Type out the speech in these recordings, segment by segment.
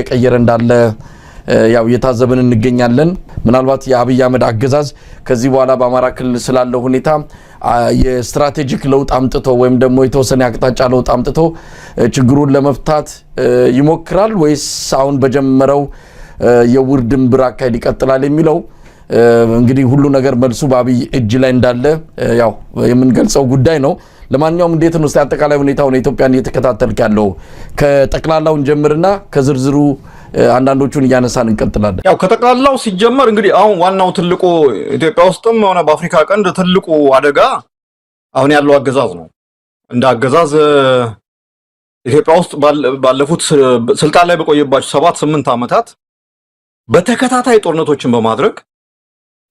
የቀየረ እንዳለ ያው የታዘብን እንገኛለን ምናልባት የአብይ አህመድ አገዛዝ ከዚህ በኋላ በአማራ ክልል ስላለው ሁኔታ የስትራቴጂክ ለውጥ አምጥቶ ወይም ደግሞ የተወሰነ አቅጣጫ ለውጥ አምጥቶ ችግሩን ለመፍታት ይሞክራል ወይስ አሁን በጀመረው የውርድምብር አካሄድ ይቀጥላል የሚለው እንግዲህ ሁሉ ነገር መልሱ በአብይ እጅ ላይ እንዳለ ያው የምንገልጸው ጉዳይ ነው ለማንኛውም እንዴት ነው አጠቃላይ ሁኔታው ኢትዮጵያን እየተከታተልክ ያለው ከጠቅላላው እንጀምርና ከዝርዝሩ አንዳንዶቹን ያነሳን እንቀጥላለን ያው ከጠቅላላው ሲጀመር እንግዲህ አሁን ዋናው ትልቁ ኢትዮጵያ ውስጥም ሆነ በአፍሪካ ቀንድ ትልቁ አደጋ አሁን ያለው አገዛዝ ነው እንደ አገዛዝ ኢትዮጵያ ውስጥ ባለፉት ስልጣን ላይ በቆየባቸው 7-8 አመታት በተከታታይ ጦርነቶችን በማድረግ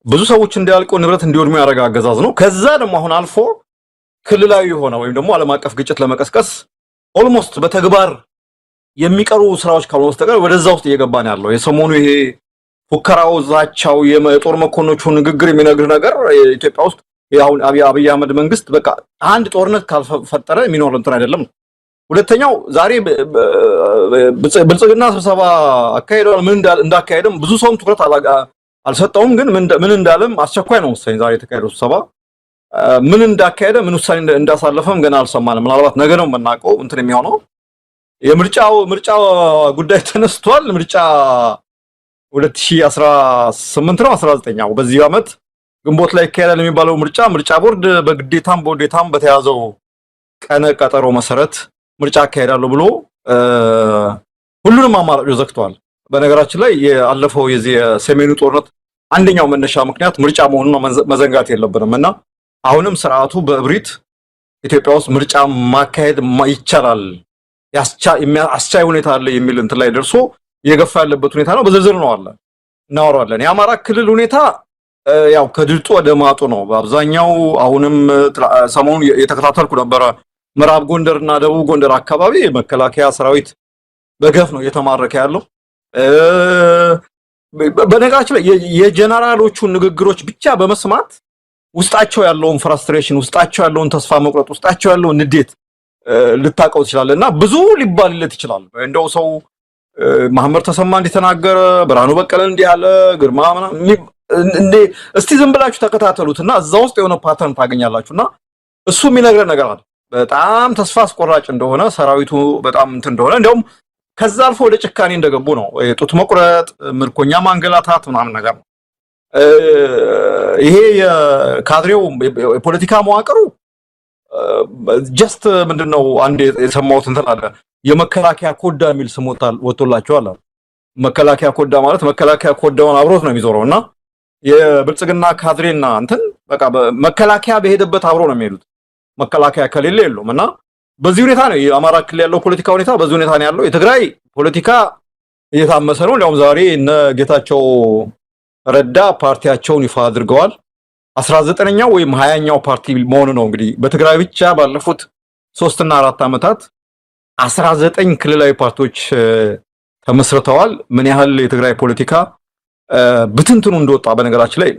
ብዙ ሰዎች እንዲያልቁ ንብረት እንዲወድሙ ያደረገ አገዛዝ ነው ከዛ ደግሞ አሁን አልፎ ክልላዊ ሆነ ወይም ደግሞ ዓለም አቀፍ ግጭት ለመቀስቀስ ኦልሞስት በተግባር የሚቀሩ ስራዎች ካልሆነ በስተቀር ወደዛ ውስጥ እየገባን ያለው የሰሞኑ ይሄ ፉከራው ዛቻው የጦር መኮንኖቹ ንግግር የሚነግር ነገር ኢትዮጵያ ውስጥ ያውን አብይ አህመድ መንግስት በቃ አንድ ጦርነት ካልፈጠረ የሚኖር እንትን አይደለም ሁለተኛው ዛሬ ብልጽግና ስብሰባ አካሄደዋል ምን እንዳካሄደም ብዙ ሰውም ትኩረት አልሰጠውም ግን ምን እንዳለም አስቸኳይ ነው መሰለኝ ዛሬ የተካሄደው ስብሰባ ምን እንዳካሄደ ምን ውሳኔ እንዳሳለፈም ገና አልሰማንም ምናልባት ነገ ነው የምናውቀው እንትን የሚሆነው የምርጫው ጉዳይ ተነስቷል ምርጫ 2018 ነው 19ኛው በዚህ አመት ግንቦት ላይ ይካሄዳል የሚባለው ምርጫ ቦርድ በግዴታም በተያዘው ቀነ ቀጠሮ መሰረት ምርጫ አካሄዳለሁ ብሎ ሁሉንም አማራጮች ዘግቷል በነገራችን ላይ ያለፈው የዚህ ሰሜኑ ጦርነት አንደኛው መነሻ ምክንያት ምርጫ መሆኑን መዘንጋት የለብንምና አሁንም ስርዓቱ በእብሪት ኢትዮጵያ ውስጥ ምርጫ ማካሄድ ይቻላል አስቻይ ሁኔታ አለ የሚል እንትን ላይ ደርሶ የገፋ ያለበት ሁኔታ ነው በዝርዝር ነው አለ እናወራለን የአማራ ክልል ሁኔታ ያው ከድልጡ ወደ ማጡ ነው በአብዛኛው አሁንም ሰሞኑን የተከታተልኩ ነበር ምዕራብ ጎንደርና ደቡብ ጎንደር አካባቢ መከላከያ ሰራዊት በገፍ ነው እየተማረከ ያለው በነገራችን ላይ የጀነራሎቹ ንግግሮች ብቻ በመስማት ውስጣቸው ያለውን ፍራስትሬሽን ውስጣቸው ያለውን ተስፋ መቁረጥ ውስጣቸው ያለውን ንዴት ልታቀው ትችላለና ብዙ ሊባልለት ይችላል እንደው ሰው መሐመድ ተሰማ እንዲተናገረ ብርሃኑ በቀለ እንዲያለ ግርማ እንዴ እስቲ ዝም ብላችሁ ተከታተሉትና እዛ ውስጥ የሆነ ፓተርን ታገኛላችሁና እሱ የሚነግረን ነገር አለ በጣም ተስፋ አስቆራጭ እንደሆነ ሰራዊቱ በጣም እንትን እንደሆነ እንደውም ከዛ አልፎ ወደ ጭካኔ እንደገቡ ነው ጡት መቁረጥ ምርኮኛ ማንገላታት ምናምን ነገር ነው ይሄ የካድሬው የፖለቲካ መዋቅሩ ጀስት ምንድነው አንድ የሰማሁት እንትን አለ የመከላከያ ኮዳ የሚል ስም ወጥቶላቸዋል መከላከያ ኮዳ ማለት መከላከያ ኮዳውን አብሮት ነው የሚዞረውና የብልጽግና ካድሬና እንትን በቃ መከላከያ በሄደበት አብሮ ነው የሚሄዱት መከላከያ ከሌለ የለውምና በዚህ ሁኔታ ነው የአማራ ክልል ያለው ፖለቲካ ሁኔታ በዚህ ሁኔታ ነው ያለው የትግራይ ፖለቲካ እየታመሰ ነው እንደውም ዛሬ እነ ጌታቸው ረዳ ፓርቲያቸውን ይፋ አድርገዋል 19ኛው ወይም 20ኛው ፓርቲ መሆኑ ነው እንግዲህ በትግራይ ብቻ ባለፉት 3 እና 4 አመታት 19 ክልላዊ ፓርቲዎች ተመስርተዋል ምን ያህል የትግራይ ፖለቲካ ብትንትኑ እንደወጣ በነገራችን ላይ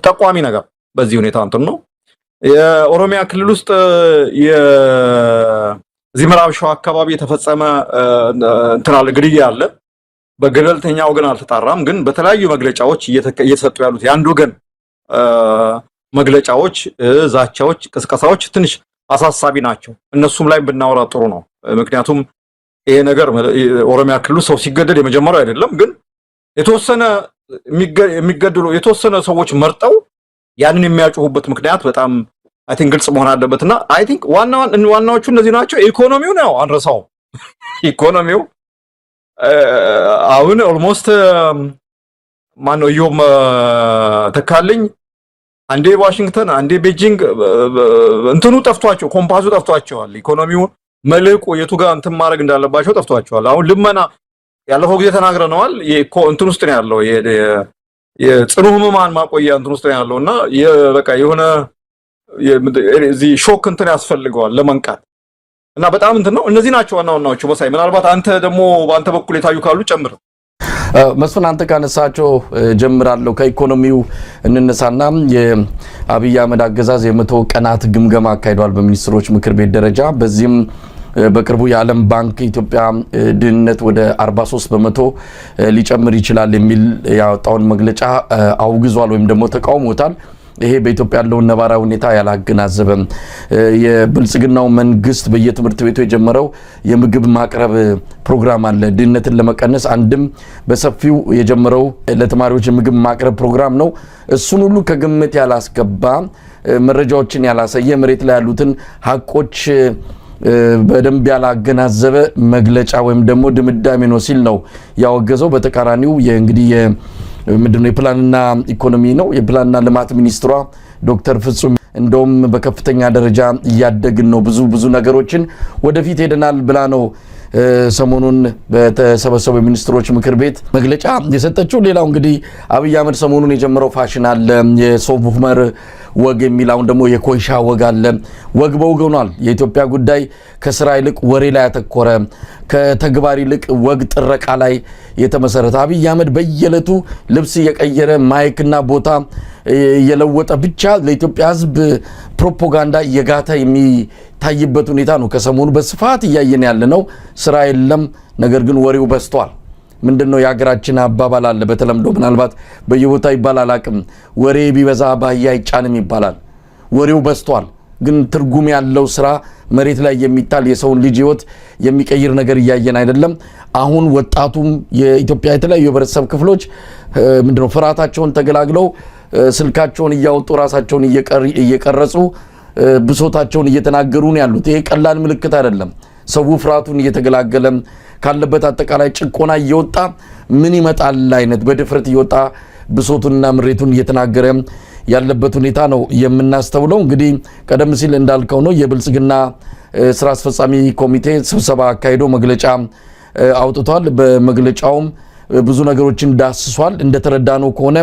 ጠቋሚ ነገር በዚህ ሁኔታ እንትን ነው የኦሮሚያ ክልል ውስጥ የዚህ ምዕራብ ሸዋ አካባቢ የተፈጸመ እንትን አለ ግድያ አለ በገለልተኛው ግን አልተጣራም ግን በተለያዩ መግለጫዎች እየተሰጡ ያሉት የአንድ ወገን መግለጫዎች ዛቻዎች ቅስቀሳዎች ትንሽ አሳሳቢ ናቸው እነሱም ላይ ብናወራ ጥሩ ነው ምክንያቱም ይሄ ነገር ኦሮሚያ ክልል ሰው ሲገደል የመጀመሪያው አይደለም ግን የተወሰነ የሚገደሉ የተወሰነ ሰዎች መርጠው ያንን የሚያጩሁበት ምክንያት በጣም አይ ቲንክ ግልጽ መሆን አለበትና አይ ቲንክ ዋናዎቹ እነዚህ ናቸው ኢኮኖሚው ነው አንረሳው ኢኮኖሚው አሁን ኦልሞስት ማነው ዮም ተካልኝ አንዴ ዋሽንግተን አንዴ ቤጂንግ እንትኑ ጠፍቷቸው ኮምፓሱ ጠፍቷቸዋል ኢኮኖሚው መልቁ የቱ ጋር እንትን ማድረግ እንዳለባቸው ጠፍቷቸዋል አሁን ልመና ያለፈው ጊዜ ተናግረናል እንትን ውስጥ ነው ያለው የጽኑ ህሙማን ማቆያ እንትን ውስጥ ነው ያለውና በቃ የሆነ እዚህ ሾክ እንትን ያስፈልገዋል ለመንቃት እና በጣም እንትን ነው እነዚህ ናቸው ዋናዎቹ መሳይ ምናልባት አንተ ደግሞ በአንተ በኩል የታዩ ካሉ ጨምር መስፍን አንተ ካነሳቸው ጀምራለሁ ከኢኮኖሚው እንነሳና የአብይ አህመድ አገዛዝ የ100 ቀናት ግምገማ አካሂዷል በሚኒስትሮች ምክር ቤት ደረጃ በዚህም በቅርቡ የዓለም ባንክ ኢትዮጵያ ድህነት ወደ 43% ሊጨምር ይችላል የሚል ያወጣውን መግለጫ አውግዟል ወይም ደግሞ ተቃውሞታል። ይሄ በኢትዮጵያ ያለው ነባራዊ ሁኔታ ያላገናዘበ የብልጽግናው መንግስት በየትምህርት ቤቱ የጀመረው የምግብ ማቅረብ ፕሮግራም አለ። ድህነትን ለመቀነስ አንድም በሰፊው የጀመረው ለተማሪዎች የምግብ ማቅረብ ፕሮግራም ነው። እሱን ሁሉ ከግምት ያላስገባ መረጃዎችን ያላሳየ መሬት ላይ ያሉትን ሀቆች በደንብ ያላገናዘበ መግለጫ ወይም ደግሞ ድምዳሜ ነው ሲል ነው ያወገዘው። በተቃራኒው እንግዲህ ምንድነው የፕላንና ኢኮኖሚ ነው የፕላንና ልማት ሚኒስትሯ ዶክተር ፍጹም እንደውም በከፍተኛ ደረጃ እያደግን ነው ብዙ ነገሮችን ወደፊት ሄደናል ብላ ነው ሰሞኑን በተሰበሰበው ሚኒስትሮች ምክር ቤት መግለጫ የሰጠችው። ሌላው እንግዲህ አብይ አህመድ ሰሞኑን የጀመረው ፋሽን አለ የሶፍ ዑመር ወግ የሚላውን ደግሞ የኮይሻ ወግ አለ። ወግ በወግ ሆኗል። የኢትዮጵያ ጉዳይ ከስራ ይልቅ ወሬ ላይ ያተኮረ ከተግባር ይልቅ ወግ ጥረቃ ላይ የተመሰረተ አብይ አህመድ በየዕለቱ ልብስ እየቀየረ ማይክና ቦታ እየለወጠ ብቻ ለኢትዮጵያ ሕዝብ ፕሮፓጋንዳ እየጋታ የሚታይበት ሁኔታ ነው ከሰሞኑ በስፋት እያየን ያለ ነው። ስራ የለም፣ ነገር ግን ወሬው በዝቷል። ምንድነው የሀገራችን አባባል አለ በተለምዶ ምናልባት በየቦታ ይባላል አቅም ወሬ ቢበዛ ባህያ አይጫንም ይባላል። ወሬው በዝቷል፣ ግን ትርጉም ያለው ስራ መሬት ላይ የሚታል የሰውን ልጅ ህይወት የሚቀይር ነገር እያየን አይደለም። አሁን ወጣቱም የኢትዮጵያ የተለያዩ የህብረተሰብ ክፍሎች ምንድነው ፍርሃታቸውን ተገላግለው ስልካቸውን እያወጡ ራሳቸውን እየቀረጹ ብሶታቸውን እየተናገሩ ነው ያሉት። ይሄ ቀላል ምልክት አይደለም። ሰው ፍርሃቱን እየተገላገለ ካለበት አጠቃላይ ጭቆና እየወጣ ምን ይመጣል አይነት በድፍረት እየወጣ ብሶቱንና ምሬቱን እየተናገረ ያለበት ሁኔታ ነው የምናስተውለው። እንግዲህ ቀደም ሲል እንዳልከው ነው የብልጽግና ስራ አስፈጻሚ ኮሚቴ ስብሰባ አካሂዶ መግለጫ አውጥቷል። በመግለጫውም ብዙ ነገሮችን ዳስሷል። እንደተረዳነው ከሆነ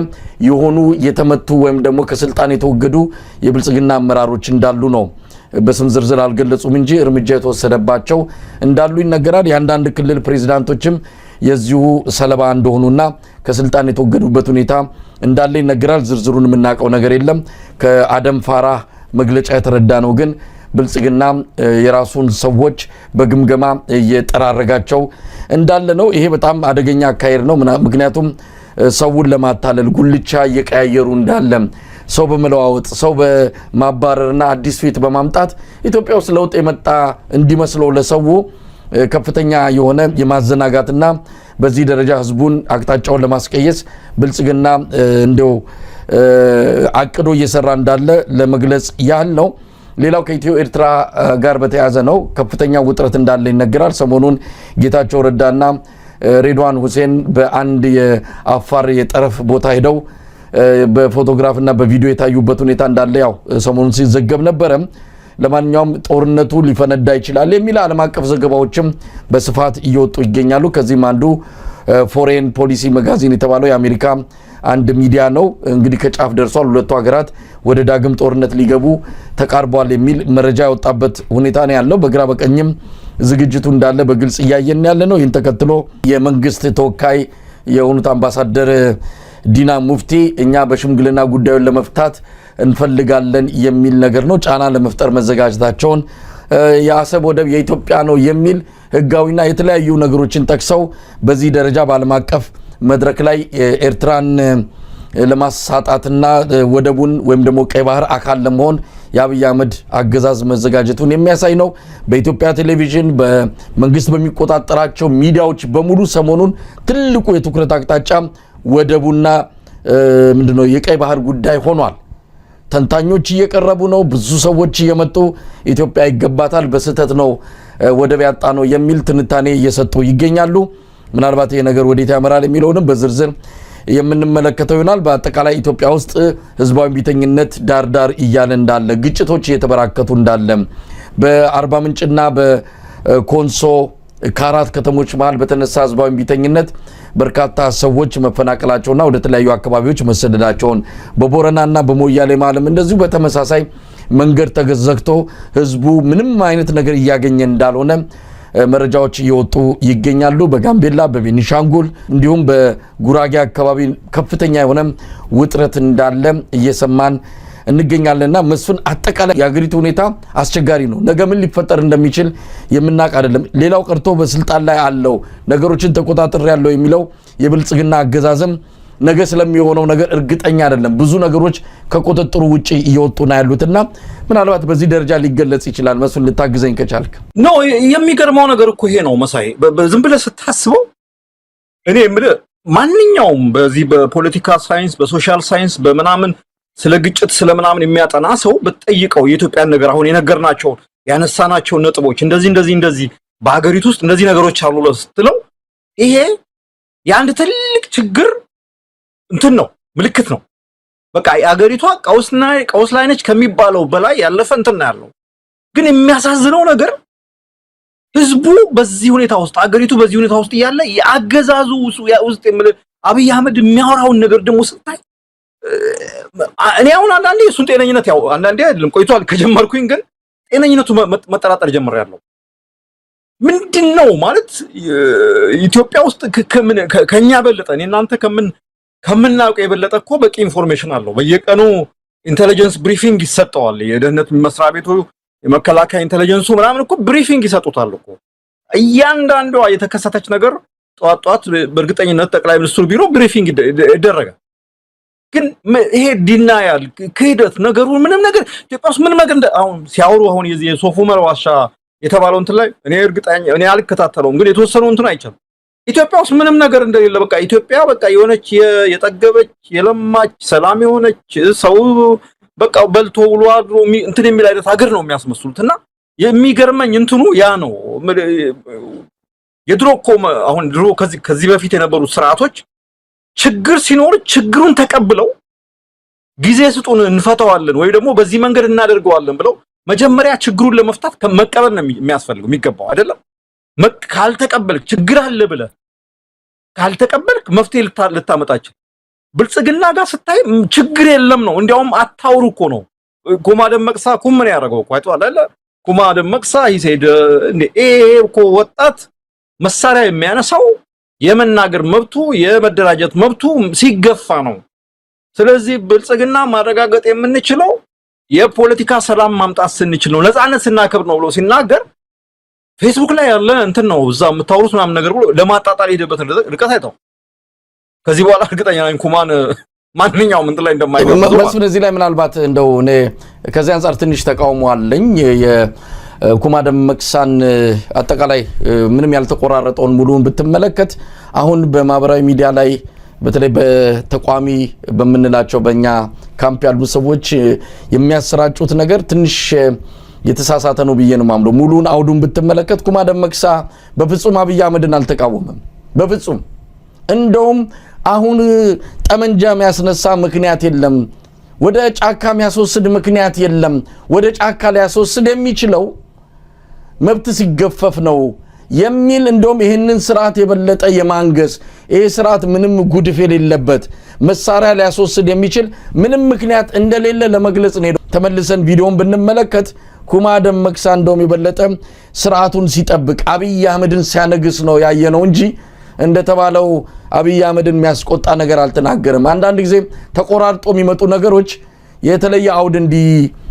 የሆኑ የተመቱ ወይም ደግሞ ከስልጣን የተወገዱ የብልጽግና አመራሮች እንዳሉ ነው። በስም ዝርዝር አልገለጹም እንጂ እርምጃ የተወሰደባቸው እንዳሉ ይነገራል። የአንዳንድ ክልል ፕሬዝዳንቶችም የዚሁ ሰለባ እንደሆኑና ከስልጣን የተወገዱበት ሁኔታ እንዳለ ይነገራል። ዝርዝሩን የምናውቀው ነገር የለም። ከአደም ፋራህ መግለጫ የተረዳነው ግን ብልጽግና የራሱን ሰዎች በግምገማ እየጠራረጋቸው እንዳለ ነው። ይሄ በጣም አደገኛ አካሄድ ነው። ምክንያቱም ሰውን ለማታለል ጉልቻ እየቀያየሩ እንዳለ ሰው በመለዋወጥ ሰው በማባረርና አዲስ ፊት በማምጣት ኢትዮጵያ ውስጥ ለውጥ የመጣ እንዲመስለው ለሰው ከፍተኛ የሆነ የማዘናጋትና በዚህ ደረጃ ህዝቡን አቅጣጫውን ለማስቀየስ ብልጽግና እንደው አቅዶ እየሰራ እንዳለ ለመግለጽ ያህል ነው። ሌላው ከኢትዮ ኤርትራ ጋር በተያያዘ ነው። ከፍተኛ ውጥረት እንዳለ ይነገራል። ሰሞኑን ጌታቸው ረዳና ሬድዋን ሁሴን በአንድ የአፋር የጠረፍ ቦታ ሄደው በፎቶግራፍና በቪዲዮ የታዩበት ሁኔታ እንዳለ ያው ሰሞኑን ሲዘገብ ነበረ። ለማንኛውም ጦርነቱ ሊፈነዳ ይችላል የሚል ዓለም አቀፍ ዘገባዎችም በስፋት እየወጡ ይገኛሉ። ከዚህም አንዱ ፎሬን ፖሊሲ መጋዚን የተባለው የአሜሪካ አንድ ሚዲያ ነው። እንግዲህ ከጫፍ ደርሷል፣ ሁለቱ ሀገራት ወደ ዳግም ጦርነት ሊገቡ ተቃርቧል የሚል መረጃ ያወጣበት ሁኔታ ነው ያለው። በግራ በቀኝም ዝግጅቱ እንዳለ በግልጽ እያየን ያለ ነው። ይህን ተከትሎ የመንግስት ተወካይ የሆኑት አምባሳደር ዲና ሙፍቲ እኛ በሽምግልና ጉዳዩን ለመፍታት እንፈልጋለን የሚል ነገር ነው ጫና ለመፍጠር መዘጋጀታቸውን የአሰብ ወደብ የኢትዮጵያ ነው የሚል ህጋዊና የተለያዩ ነገሮችን ጠቅሰው በዚህ ደረጃ በዓለም አቀፍ መድረክ ላይ ኤርትራን ለማሳጣትና ወደቡን ወይም ደግሞ ቀይ ባህር አካል ለመሆን የአብይ አህመድ አገዛዝ መዘጋጀቱን የሚያሳይ ነው። በኢትዮጵያ ቴሌቪዥን በመንግስት በሚቆጣጠራቸው ሚዲያዎች በሙሉ ሰሞኑን ትልቁ የትኩረት አቅጣጫ ወደቡና ምንድነው የቀይ ባህር ጉዳይ ሆኗል። ተንታኞች እየቀረቡ ነው። ብዙ ሰዎች እየመጡ ኢትዮጵያ ይገባታል፣ በስህተት ነው ወደብ ያጣ ነው የሚል ትንታኔ እየሰጡ ይገኛሉ። ምናልባት ይሄ ነገር ወዴት ያመራል የሚለውንም በዝርዝር የምንመለከተው ይሆናል። በአጠቃላይ ኢትዮጵያ ውስጥ ህዝባዊ ቢተኝነት ዳርዳር እያለ እንዳለ፣ ግጭቶች እየተበራከቱ እንዳለ በአርባ ምንጭና በኮንሶ ከአራት ከተሞች መሃል በተነሳ ህዝባዊ ቢተኝነት በርካታ ሰዎች መፈናቀላቸውና ወደ ተለያዩ አካባቢዎች መሰደዳቸውን በቦረናና በሞያሌ ማለም እንደዚሁ በተመሳሳይ መንገድ ተዘግቶ ህዝቡ ምንም አይነት ነገር እያገኘ እንዳልሆነ መረጃዎች እየወጡ ይገኛሉ። በጋምቤላ፣ በቤኒሻንጉል እንዲሁም በጉራጌ አካባቢ ከፍተኛ የሆነ ውጥረት እንዳለ እየሰማን እንገኛለንና መስፍን አጠቃላይ የአገሪቱ ሁኔታ አስቸጋሪ ነው። ነገ ምን ሊፈጠር እንደሚችል የምናውቅ አይደለም። ሌላው ቀርቶ በስልጣን ላይ አለው ነገሮችን ተቆጣጣሪ ያለው የሚለው የብልጽግና አገዛዝም ነገ ስለሚሆነው ነገር እርግጠኛ አይደለም። ብዙ ነገሮች ከቁጥጥሩ ውጪ እየወጡና ያሉትና ምናልባት በዚህ ደረጃ ሊገለጽ ይችላል። መስፍን ልታግዘኝ ከቻልክ ነው። የሚገርመው ነገር እኮ ይሄ ነው መሳይ። ዝም ብለህ ስታስበው እኔ የምልህ ማንኛውም በዚህ በፖለቲካ ሳይንስ በሶሻል ሳይንስ በምናምን ስለ ግጭት ስለምናምን የሚያጠና ሰው በተጠይቀው የኢትዮጵያን ነገር አሁን የነገርናቸው ያነሳናቸው ነጥቦች እንደዚህ በአገሪቱ ውስጥ እንደዚህ ነገሮች አሉ ለስትለው ይሄ የአንድ ትልቅ ችግር እንትን ነው ምልክት ነው። በቃ የአገሪቷ ቀውስ ላይ ነች ከሚባለው በላይ ያለፈ እንትን ያለው ግን የሚያሳዝነው ነገር ህዝቡ በዚህ ሁኔታ ውስጥ አገሪቱ በዚህ ሁኔታ ውስጥ ያለ ያገዛዙ ውስጥ አብይ አህመድ የሚያወራውን ነገር ደግሞ ስታይ እኔ አሁን አንዳንዴ እሱን ጤነኝነት ያው አንዳንዴ አይደለም ቆይቷል ከጀመርኩኝ ግን ጤነኝነቱ መጠራጠር ጀምሬያለሁ። ምንድነው ማለት ኢትዮጵያ ውስጥ ከኛ በለጠ እናንተ ከምናውቀው የበለጠ እኮ በቂ ኢንፎርሜሽን አለው። በየቀኑ ኢንተለጀንስ ብሪፊንግ ይሰጠዋል። የደህንነት መስሪያ ቤቱ የመከላከያ ኢንተለጀንሱ ምናምን እኮ ብሪፊንግ ይሰጡታል እኮ እያንዳንዷ የተከሰተች ነገር ጧት በእርግጠኝነት ጠቅላይ ሚኒስትሩ ቢሮ ብሪፊንግ ይደረጋል። ግን ይሄ ዲናያል ክህደት ነገሩ ምንም ነገር ኢትዮጵያ ውስጥ ምንም ነገር አሁን ሲያወሩ አሁን የዚህ የሶፍ ዑመር ዋሻ የተባለው እንትን ላይ እኔ አልከታተለውም ግን የተወሰነው እንትን አይቻልም። ኢትዮጵያ ውስጥ ምንም ነገር እንደሌለ በቃ ኢትዮጵያ በቃ የሆነች የጠገበች የለማች ሰላም የሆነች ሰው በቃ በልቶ ውሎ አድሮ እንትን የሚል አይነት ሀገር ነው የሚያስመስሉትና የሚገርመኝ እንትኑ ያ ነው። የድሮ እኮ አሁን ድሮ ከዚህ በፊት የነበሩ ስርዓቶች ችግር ሲኖር ችግሩን ተቀብለው ጊዜ ስጡን እንፈታዋለን ወይ ደግሞ በዚህ መንገድ እናደርገዋለን ብለው መጀመሪያ ችግሩን ለመፍታት መቀበል ነው የሚያስፈልገው የሚገባው አይደለም። ካልተቀበልክ ችግር አለ ብለህ ካልተቀበልክ መፍትሄ ልታመጣች ብልጽግና ጋር ስታይ ችግር የለም ነው። እንዲያውም አታውሩ እኮ ነው። ኩማ ደመቅሳ ምን ያደርገው እኮ አይተዋል አይደለ? ኩማ ደመቅሳ ይሰይድ እንዴ እኮ ወጣት መሳሪያ የሚያነሳው የመናገር መብቱ የመደራጀት መብቱ ሲገፋ ነው። ስለዚህ ብልጽግና ማረጋገጥ የምንችለው የፖለቲካ ሰላም ማምጣት ስንችል ነው፣ ነፃነት ስናከብር ነው ብሎ ሲናገር ፌስቡክ ላይ ያለ እንትን ነው እዛ የምታወሩት ምናምን ነገር ብሎ ለማጣጣል ሄደበት ርቀት አይተው ከዚህ በኋላ እርግጠኛ ነኝ ኩማን ማንኛውም እንትን ላይ እንደማይገባ መስፍን እዚህ ላይ ምናልባት እንደው እኔ ከዚህ አንፃር ትንሽ ተቃውሞ አለኝ። የኩማ ደመቅሳን አጠቃላይ ምንም ያልተቆራረጠውን ሙሉውን ብትመለከት አሁን በማህበራዊ ሚዲያ ላይ በተለይ በተቋሚ በመንላቸው በእኛ ካምፕ ያሉ ሰዎች የሚያሰራጩት ነገር ትንሽ የተሳሳተ ነው ብዬ ነው ማምነው። ሙሉውን አውዱን ብትመለከት ኩማ ደመቅሳ በፍጹም አብይ አህመድን አልተቃወመም። በፍጹም እንደውም አሁን ጠመንጃ የሚያስነሳ ምክንያት የለም፣ ወደ ጫካ የሚያስወስድ ምክንያት የለም። ወደ ጫካ ሊያስወስድ የሚችለው መብት ሲገፈፍ ነው የሚል እንደውም ይህንን ስርዓት የበለጠ የማንገስ ይሄ ስርዓት ምንም ጉድፍ የሌለበት መሳሪያ ሊያስወስድ የሚችል ምንም ምክንያት እንደሌለ ለመግለጽ ነው። ተመልሰን ቪዲዮን ብንመለከት ኩማ ደመቅሳ እንደውም የበለጠ ስርዓቱን ሲጠብቅ አብይ አህመድን ሲያነግስ ነው ያየነው እንጂ እንደተባለው አብይ አህመድን የሚያስቆጣ ነገር አልተናገረም። አንዳንድ ጊዜ ተቆራርጦ የሚመጡ ነገሮች የተለየ አውድ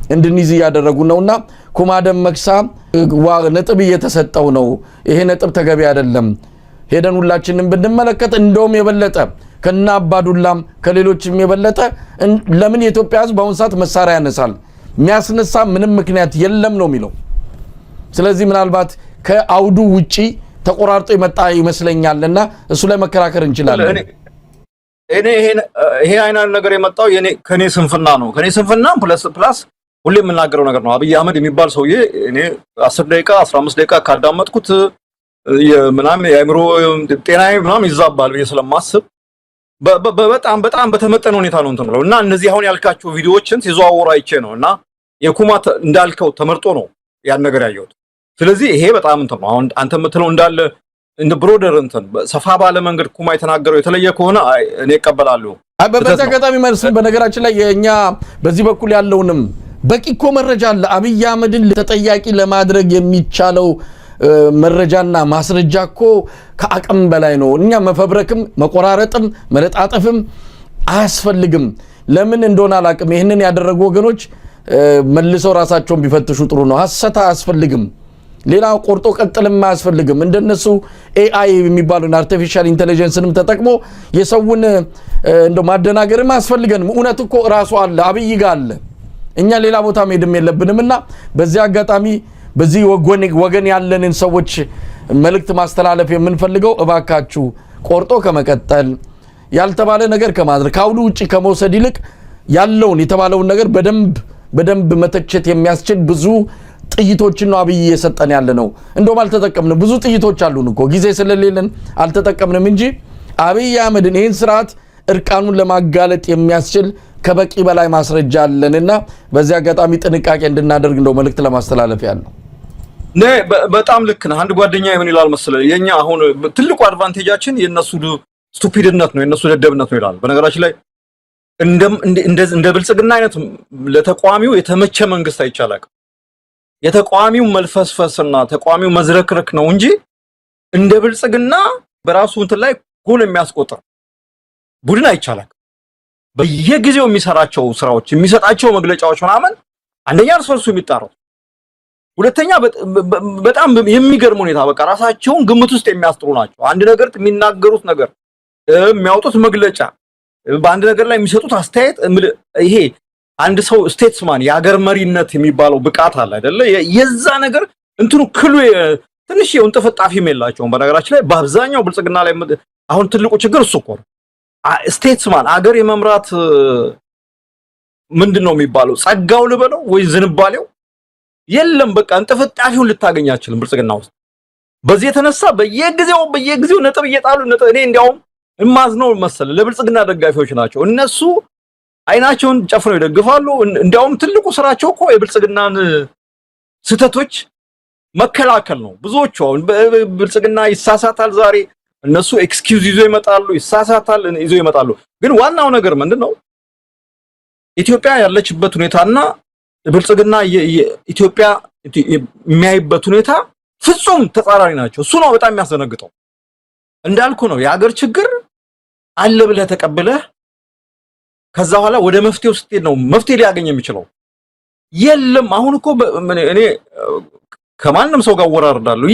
እንድንይዝ ያደረጉ ነውና ኩማ ደመቅሳ ነጥብ እየተሰጠው ነው። ይሄ ነጥብ ተገቢ አይደለም። ሄደን ሁላችንም ብንመለከት እንደውም የበለጠ ከና አባዱላም ከሌሎችም የበለጠ ለምን የኢትዮጵያ ሕዝብ በአሁን ሰዓት መሳሪያ ያነሳል? የሚያስነሳ ምንም ምክንያት የለም ነው የሚለው። ስለዚህ ምናልባት ከአውዱ ውጪ ተቆራርጦ የመጣ ይመስለኛልና እሱ ላይ መከራከር እንችላለን። እኔ ይሄ አይነት ነገር የመጣው ከኔ ስንፍና ነው። ከኔ ስንፍና ፕላስ ሁሌ የምናገረው ነገር ነው። አብይ አህመድ የሚባል ሰውዬ እኔ 10 ደቂቃ 15 ደቂቃ ካዳመጥኩት ምናምን የአእምሮ ጤናዬ ምናምን ይዛባል ብዬ ስለማስብ በጣም በተመጠነ ሁኔታ ነው እንትን ብለው እና እነዚህ አሁን ያልካቸው ቪዲዮዎችን ሲዘዋወሩ አይቼ ነው እና የኩማ እንዳልከው ተመርጦ ነው ያን ነገር ያየሁት። ስለዚህ ይሄ በጣም እንትን ነው። አሁን አንተ የምትለው እንዳለ እንደ ብሮደር እንትን ሰፋ ባለ መንገድ ኩማ የተናገረው የተለየ ከሆነ እኔ እቀበላለሁ። በተከታታይ መልሱን በነገራችን ላይ የኛ በዚህ በኩል ያለውንም በቂ እኮ መረጃ አለ። አብይ አህመድን ተጠያቂ ለማድረግ የሚቻለው መረጃና ማስረጃ እኮ ከአቅም በላይ ነው። እኛ መፈብረክም መቆራረጥም መለጣጠፍም አያስፈልግም። ለምን እንደሆነ አላቅም ይሄንን ያደረጉ ወገኖች መልሰው ራሳቸውን ቢፈትሹ ጥሩ ነው ሐሰት አያስፈልግም ሌላ ቆርጦ ቀጥልም አያስፈልግም እንደነሱ AI የሚባሉን አርቲፊሻል ኢንተለጀንስንም ተጠቅሞ የሰውን እንደ ማደናገርም አያስፈልገንም እውነት እኮ ራሱ አለ አብይ ጋር አለ እኛ ሌላ ቦታ መሄድም የለብንምና በዚህ አጋጣሚ በዚህ ወገን ያለንን ሰዎች መልእክት ማስተላለፍ የምንፈልገው እባካችሁ ቆርጦ ከመቀጠል ያልተባለ ነገር ከማድረግ ካውሉ ውጪ ከመውሰድ ይልቅ ያለውን የተባለውን ነገር በደንብ መተቸት የሚያስችል ብዙ ጥይቶችን ነው አብይ እየሰጠን ያለ ነው እንደውም አልተጠቀምንም ብዙ ጥይቶች አሉን እኮ ጊዜ ስለሌለን አልተጠቀምንም እንጂ አብይ አህመድን ይሄን ስርዓት እርቃኑን ለማጋለጥ የሚያስችል ከበቂ በላይ ማስረጃ አለንና በዚህ አጋጣሚ ጥንቃቄ እንድናደርግ እንደው መልእክት ለማስተላለፍ ያለው በጣም ልክ ነው አንድ ጓደኛዬ ምን ይላል መሰለህ የኛ አሁን ትልቁ አድቫንቴጃችን የነሱ ስቱፒድነት ነው የነሱ ደደብነት ነው ይላል በነገራችን ላይ እንደ ብልጽግና አይነት ለተቋሚው የተመቸ መንግስት አይቻላል የተቋሚው መልፈስፈስና ተቋሚው መዝረክረክ ነው እንጂ እንደ ብልጽግና በራሱ እንትን ላይ ጎል የሚያስቆጥር ቡድን አይቻላል በየጊዜው የሚሰራቸው ስራዎች የሚሰጣቸው መግለጫዎች ምናምን አንደኛ እርሱ የሚጣረው ሁለተኛ በጣም የሚገርም ሁኔታ በቃ ራሳቸውን ግምት ውስጥ የሚያስጥሩ ናቸው አንድ ነገር የሚናገሩት ነገር የሚያወጡት መግለጫ በአንድ ነገር ላይ የሚሰጡት አስተያየት ይሄ አንድ ሰው ስቴትስማን የሀገር መሪነት የሚባለው ብቃት አለ አይደለ የዛ ነገር እንትኑ ክሉ ትንሽ የውንጠፈጣፊም የላቸውም በነገራችን ላይ በአብዛኛው ብልጽግና ላይ አሁን ትልቁ ችግር እሱ እኮ ስቴትስማን አገር የመምራት ምንድነው የሚባለው ጸጋው ልበለው ወይ ዝንባሌው የለም በቃ እንጠፈጣፊውን ልታገኛችልም ብልጽግና ውስጥ በዚህ የተነሳ በየጊዜው ነጥብ እየጣሉ እኔ እንዲያውም እማዝነው መሰለ ለብልጽግና ደጋፊዎች ናቸው እነሱ አይናቸውን ጨፍነው ይደግፋሉ እንዲያውም ትልቁ ስራቸው እኮ የብልጽግናን ስተቶች መከላከል ነው ብዙዎቹ አሁን ብልጽግና ይሳሳታል ዛሬ እነሱ ኤክስኪውዝ ይዞ ይመጣሉ ይሳሳታል ይዞ ይመጣሉ ግን ዋናው ነገር ምንድነው ኢትዮጵያ ያለችበት ሁኔታና ብልጽግና ኢትዮጵያ የሚያይበት ሁኔታ ፍጹም ተጻራሪ ናቸው እሱ ነው በጣም የሚያስደነግጠው እንዳልኩ ነው የሀገር ችግር አለ ብለህ ተቀበለህ ከዛ በኋላ ወደ መፍትሄው ስትሄድ ነው መፍትሄ ሊያገኝ የሚችለው የለም አሁን እኮ እኔ ከማንም ሰው ጋር ወራርዳለሁ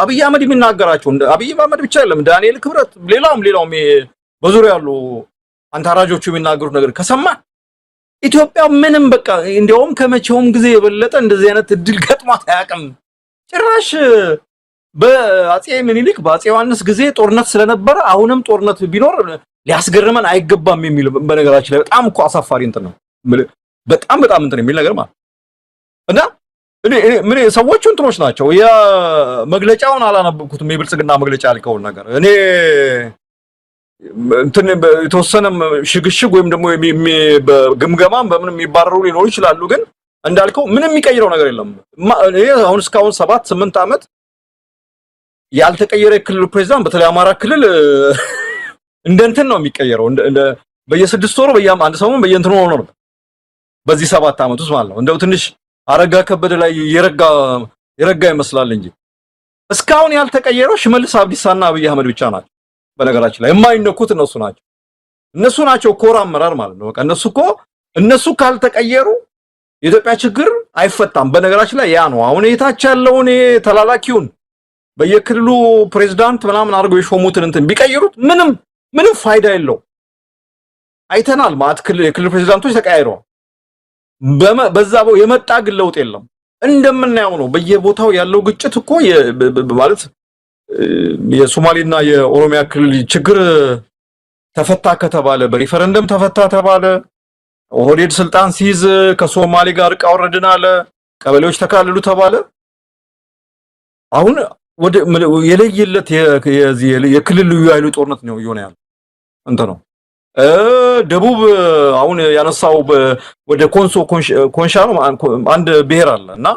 አብይ አህመድ የሚናገራቸው አብይ አህመድ ብቻ አይደለም ዳንኤል ክብረት ሌላውም በዙሪያ ያሉ አንታራጆቹ የሚናገሩት ነገር ከሰማ ኢትዮጵያ ምንም በቃ እንዲያውም ከመቼውም ጊዜ የበለጠ እንደዚህ አይነት እድል ገጥሟት አያውቅም ጭራሽ በአጼ ምኒልክ በአጼ ዮሐንስ ጊዜ ጦርነት ስለነበረ አሁንም ጦርነት ቢኖር ሊያስገርመን አይገባም የሚል በነገራችን ላይ በጣም እኮ አሳፋሪ እንትን ነው በጣም እንትን የሚል ነገር ማለት እና እኔ ሰዎቹ እንትኖች ናቸው የመግለጫውን አላነበብኩትም የብልጽግና መግለጫ ያልከውን ነገር እኔ እንትን የተወሰነም ሽግሽግ ወይም ደግሞ በግምገማም በምንም የሚባረሩ ሊኖሩ ይችላሉ ግን እንዳልከው ምንም የሚቀይረው ነገር የለም አሁን እስካሁን 7-8 ዓመት ያልተቀየረ ክልል ፕሬዝዳንት በተለይ አማራ ክልል እንደንትን ነው የሚቀየረው በየ6 ወሩ በየአንድ ሰሞን በየእንትኑ ሆኖ ነው በዚህ 7 ዓመት ውስጥ ማለት ነው እንደው ትንሽ አረጋ ከበደ ላይ የረጋ ይመስላል እንጂ እስካሁን ያልተቀየረው ሽመልስ አብዲሳና አብይ አህመድ ብቻ ናቸው በነገራችን ላይ የማይነኩት እነሱ ናቸው ኮር አመራር ማለት ነው በቃ እነሱ ካልተቀየሩ የኢትዮጵያ ችግር አይፈታም በነገራችን ላይ ያ ነው አሁን የታች ያለውን ተላላኪውን በየክልሉ ፕሬዝዳንት ምናምን አድርገው የሾሙትን እንትን ቢቀይሩት ምንም ፋይዳ የለው አይተናል ማለት የክልል ፕሬዝዳንቶች ተቀያይረዋል በዛው የመጣ ግን ለውጥ የለም እንደምናየው ነው በየቦታው ያለው ግጭት እኮ ማለት የሶማሌና የኦሮሚያ ክልል ችግር ተፈታ ከተባለ በሪፈረንደም ተፈታ ተባለ ኦህዴድ ስልጣን ሲይዝ ከሶማሌ ጋር ቃወረድን አለ ቀበሌዎች ተካልሉ ተባለ አሁን ወደ የለየለት የክልል ልዩ ኃይሉ ጦርነት ነው ይሆነ ያለው ነው ደቡብ አሁን ያነሳው ወደ ኮንሶ ኮንሻ ነው አንድ ብሔር አለና